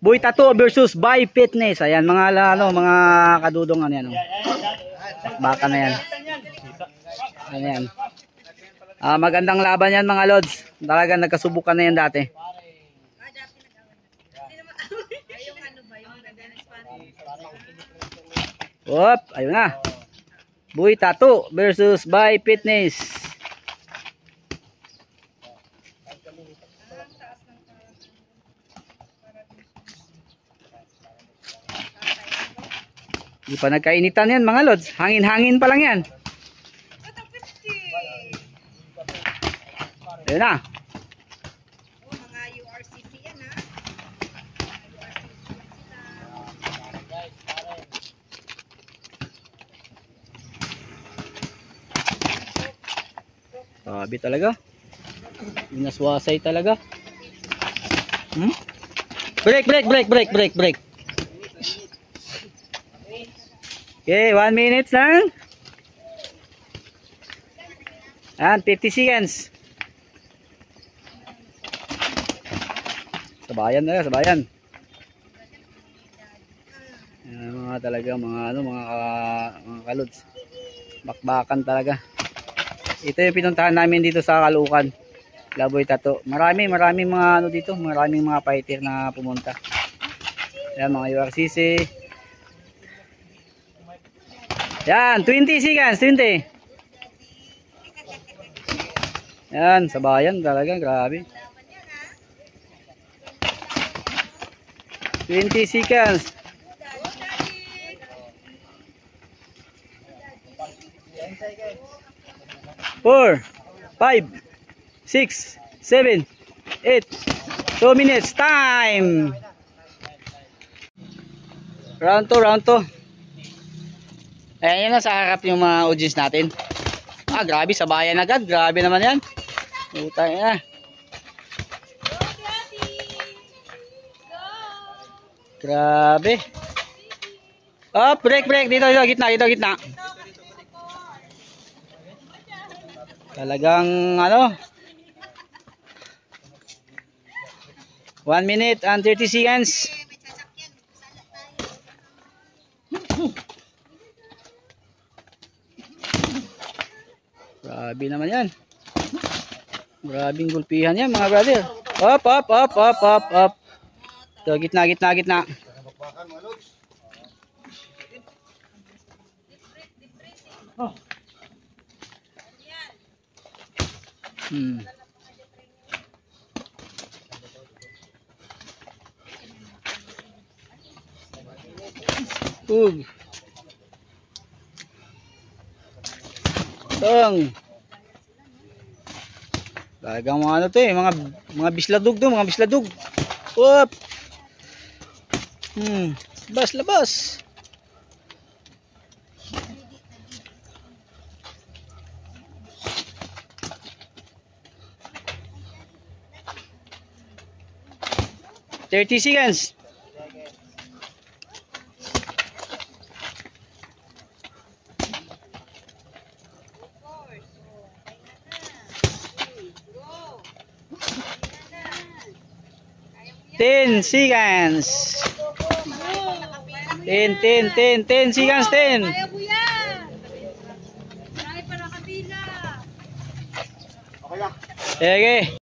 Boy Tattoo versus By Fitness. Ayan mga mga kadudong ano yan. Baka na yan. Ayan. Magandang laban yan mga lods. Talagang nagkasubukan na yan dati. Whoop, ayun na. Boy Tattoo versus By Fitness. Hindi pa nagkainitan yan mga lods. Hangin-hangin pa lang yan. Ayun na. Mga URCC yan ha. Sabi talaga. Inaswasay talaga. Break. Okay, 1 minute lang. And 50 seconds. Sabayan na, sabayan. Mga talaga mga kalods. Bakbakan talaga. Ito yung pinuntahan namin dito sa Caloocan. Boy Tattoo. Maraming mga dito, maraming mga fighter na pumunta. Yan mga URCC. Yan, 20 seconds, 20. Yan, sabayan talaga, grabe. 20 seconds. 4, 5, 6, 7, 8, 2 minutes, time. Round 2. Ayan na sa harap yung mga audience natin. Grabe, sabayan agad. Grabe naman yan. Utang na. Grabe. Break. Dito, gitna. Talagang 1 minute and 30 seconds. Grabe naman yan. Grabing gulpihan yan mga brother. Up. So, gitna. Tong. Talagang mga mga bisladug to, mga bisladug. Whoop. Labas. $30 seconds. Ten seconds. 10 seconds. 10. Kaya po yan. Marami pa nakabila. Okay.